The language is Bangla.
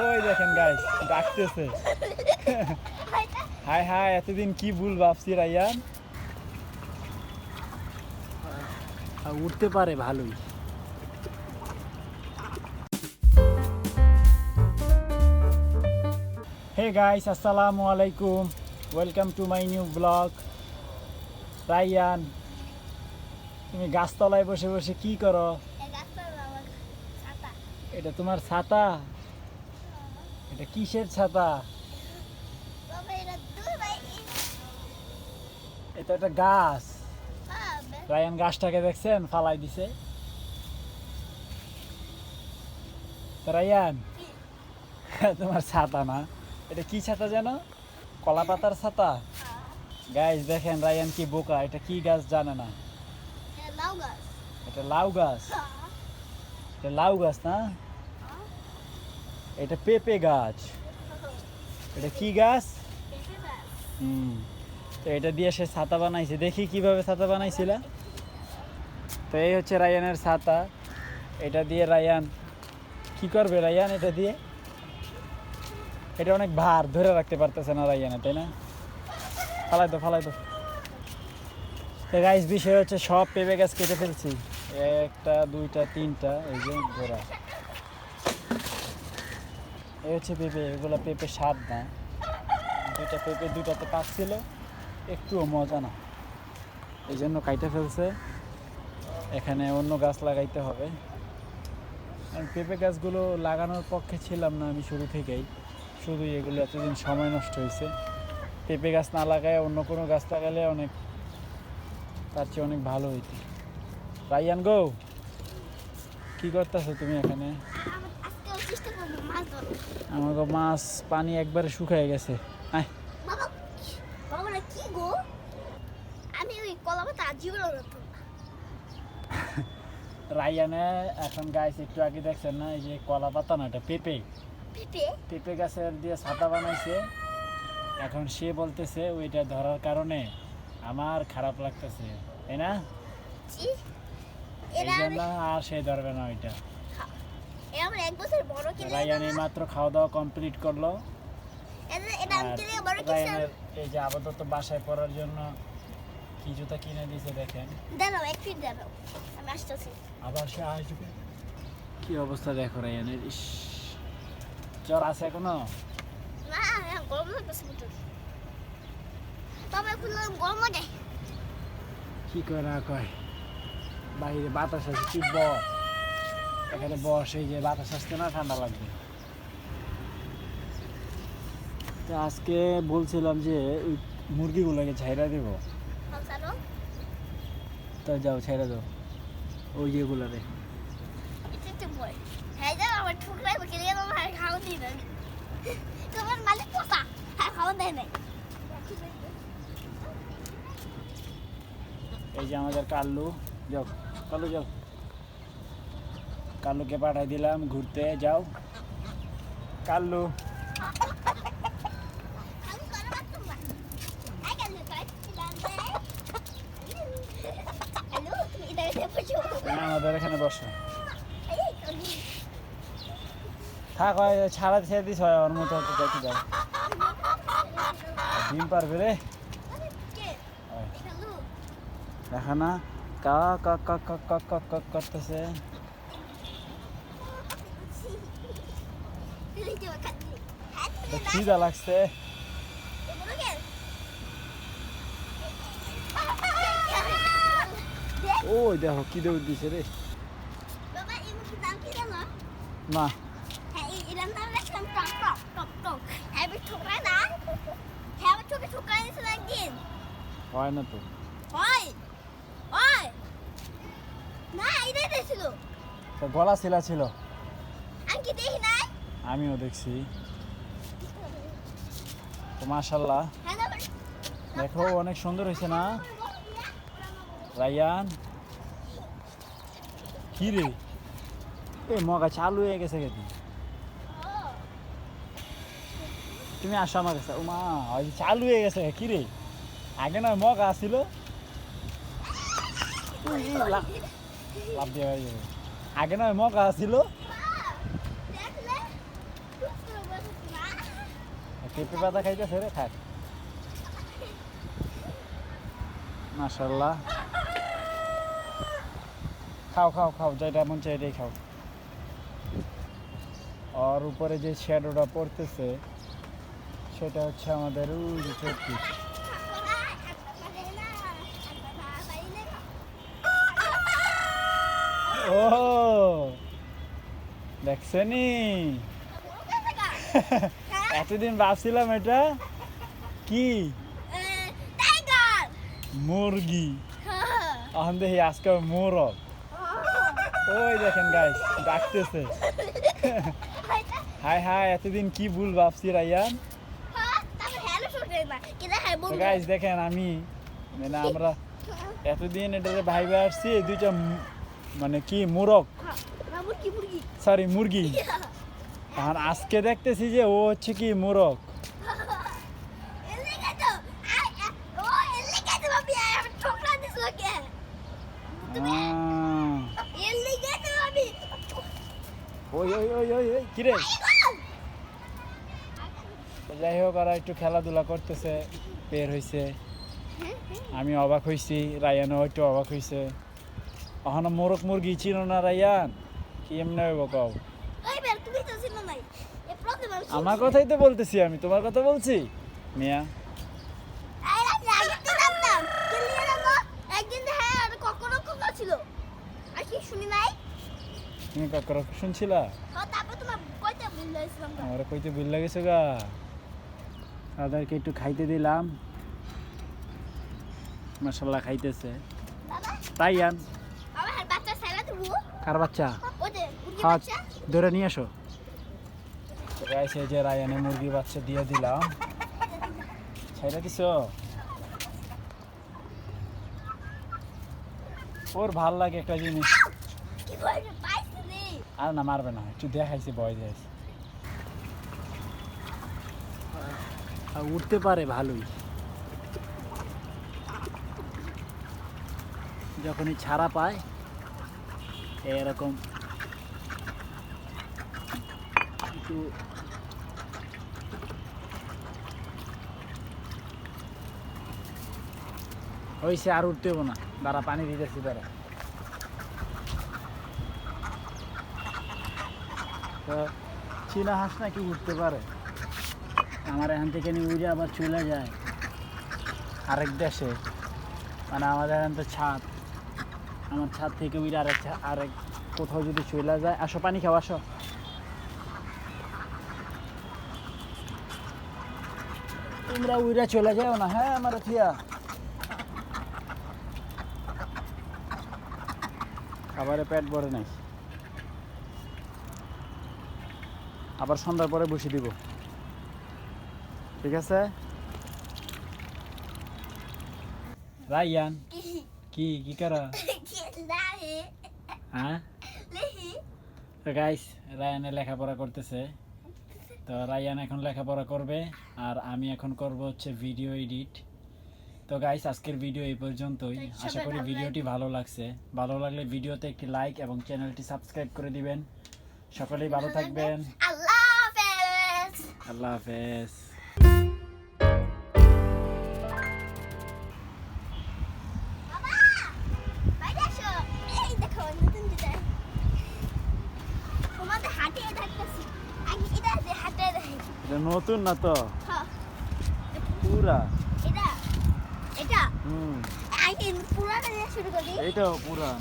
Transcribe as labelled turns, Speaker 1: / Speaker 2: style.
Speaker 1: ওই দেখেন গাইস ডাকতেছে। হাই হাই, এতদিন কি ভুল ভাবছি রায়ান। উঠতে পারে ভালোই। হে গাইস, আসসালামু আলাইকুম, welcome to my new blog. Rayan, তুমি গাছতলায় বসে বসে কি করো? এটা তোমার ছাতা? এটা কিসের ছাতা? এটা একটা গাছ। রায়ান গাছটাকে দেখছেন ফালাই দিছে। রায়ান, তোমার ছাতা না, এটা কি ছাতা জানো? কলা পাতার ছাতা। গাইস দেখেন রায়ান কি বোকা, এটা কি গাছ জানে না। এটা লাউ গাছ। এটা লাউ গাছ না, এটা পেঁপে গাছ। এটা কি গাছ? তো এটা দিয়ে সে ছাতা বানাইছে। দেখি কিভাবে ছাতা বানাইছিল। তো এই হচ্ছে রায়ানের ছাতা। এটা দিয়ে রায়ান কি করবে? রায়ান এটা দিয়ে, এটা অনেক ভার, ধরে রাখতে পারতেছে না রায়ানে, তাই না? ফালাই দো ফালাই দো। তো গাইস বিষয় হচ্ছে সব পেঁপে গাছ কেটে ফেলছি, একটা দুইটা তিনটা, এই যে ঘোরা। এই হচ্ছে পেঁপে, এগুলো পেঁপে স্বাদ না। দুইটা পেঁপে দুইটাতে পাকছিল, একটুও মজা না, এই জন্য কাইটে ফেলছে। এখানে অন্য গাছ লাগাইতে হবে। কারণ পেঁপে গাছগুলো লাগানোর পক্ষে ছিলাম না আমি শুরু থেকেই, শুধুই এগুলো এতদিন সময় নষ্ট হয়েছে। পেঁপে গাছ না লাগায় অন্য কোনো গাছ লাগালে অনেক, তার চেয়ে অনেক ভালো হইত। রায়ান গো, কি করতেছো তুমি এখানে? আমাকে মাছ পানি একবারে শুকায় গেছে। আয় রায়ানে এখন গাছ একটু আগে দেখছেন না, এই যে কলা পাতা না, এটা পেঁপে পেঁপে গাছের দিয়ে ছাতা বানাইছে। এখন সে বলতেছে ওইটা ধরার কারণে আমার খারাপ লাগতেছে, তাই না? এই জন্য আর সে ধরবে না ওইটা। রায়ান এই মাত্র খাওয়া দাওয়া কমপ্লিট করলো। রায়ানের এই যে আপাতত বাসায় পড়ার জন্য কি জুতা কিনে দিয়েছে দেখেন। আবার সে আসবে। কি অবস্থা দেখো রায়ানের, ইস, জ্বর আছে এখনো? কি কয় না কয়, বাইরে বাতাস আছে, তুই বস এখানে, বস, এই যে বাতাস আসতে না, ঠান্ডা লাগবে। তো আজকে বলছিলাম যে ওই মুরগিগুলোকে ঝাইরা দেবো, তো যাও ছেড়ে দাও ওই যেগুলো রে। এই যে আমাদের কাল্লু, যাও কাল্লু যাও, কাল্লুকে পাঠাই দিলাম ঘুরতে, যাও কাল্লু। আমাদের এখানে বসো, থাক, হয় ছাড়া ছেড়ে দিস, হয় ওর মতো দেখি যাও। ডিম পারবে রে, দেখা না কা কা কা কা কা কা কা করতেছে। খিদা লাগছে। ওই দেখো কি দৌড় দিছে রে। না হয় না তো, গলা ছিলা ছিল, আমিও দেখছি। তো মাশাআল্লাহ, দেখো অনেক সুন্দর হয়েছে না রায়ান? কি রে, এই মগা চালু হয়ে গেছে কেন? তুমি আসো আমার কাছে। মা চালু হয়ে গেছে কি রে? আগে না মগা ছিল, লাভ দিয়ে আগে না মগা ছিল। পেঁপে পাতা খাইতেছে রে, থাক। মাশাআল্লাহ, খাও খাও খাও, যেটা মন চাই এটাই খাও। আর উপরে যে শ্যাডোটা পড়তেছে সেটা হচ্ছে আমাদের ওই যে চটকি। ও দেখছেনি, এতদিন ভাবছিলাম এটা কি মুরগি, এখন দেখি আজকে মোরগ। ওই দেখেন গাইস ডাকতেছে। হাই হাই, এতদিন কি ভুল ভাবছি রায়ান। গাইস দেখেন আমি মানে আমরা এতদিন এটারে ভাইবে আসছি দুইটা মানে কি মোরগ, সরি মুরগি। আর আজকে দেখতেছি যে ও হচ্ছে কি মোরগ। ওই ওই ওই ওই ওই কিরে, যাই হোক ওরা একটু খেলাধুলা করতেছে, বের হয়েছে। আমি অবাক হয়েছি, রায়ানও একটু অবাক হয়েছে। এখন মোরগ মুরগি চিনো না রায়ান, কি এমনি হইব কও? আমার কথাই তো বলতেছি, আমি তোমার কথা বলছি মিয়া। তুমি কখনো শুনছিলা? আমার কইতে ভুল লাগেছে গা। তাদেরকে একটু খাইতে দিলাম, মাশাআল্লাহ খাইতেছে। তাই আন কার বাচ্চা? হাত ধরে নিয়ে আসো। গাইস এই যে রায়ানে মুরগি বাচ্চা দিয়ে দিলাম, ছাইরা দিছো। ওর ভাল লাগে একটা জিনিস। আর না মারবে না, একটু দেখাইছে ভয় যাইছে। উঠতে পারে ভালোই, যখনই ছাড়া পায় এরকম একটু হয়েছে। আর উঠতে হবো না, দাঁড়া পানি দিতেছি দাঁড়া। তো চীনা হাঁস নাকি উঠতে পারে, আমার এখান থেকে নিয়ে উড়ে আবার চলে যায় আরেক দেশে। মানে আমাদের এখান থেকে ছাদ, আমার ছাদ থেকে উড়ে আরেক কোথাও যদি চলে যায়। আসো পানি খাও, আসো। তোমরা উড়ে চলে যাও না, হ্যাঁ আমার থিয়া। খাবারে পেট ভরে নাই, আবার সন্ধ্যার পরে বসে দিব, ঠিক আছে? রায়ান কি কি করা? হ্যাঁ তো গাইস রায়ানে লেখাপড়া করতেছে। তো রায়ান এখন লেখাপড়া করবে আর আমি এখন করব হচ্ছে ভিডিও এডিট। তো গাইস আজকের ভিডিও এই পর্যন্তই। আশা করি ভিডিওটি ভালো লাগছে। ভালো লাগলে ভিডিওতে একটি লাইক এবং চ্যানেলটি সাবস্ক্রাইব করে দিবেন। সকলেই ভালো থাকবেন। আল্লাহ হাফেজ। আল্লাহ হাফেজ। নতুন না তো পুরা,
Speaker 2: এটা পুরাটা দিয়ে শুরু করি।
Speaker 1: এটাও পুরা।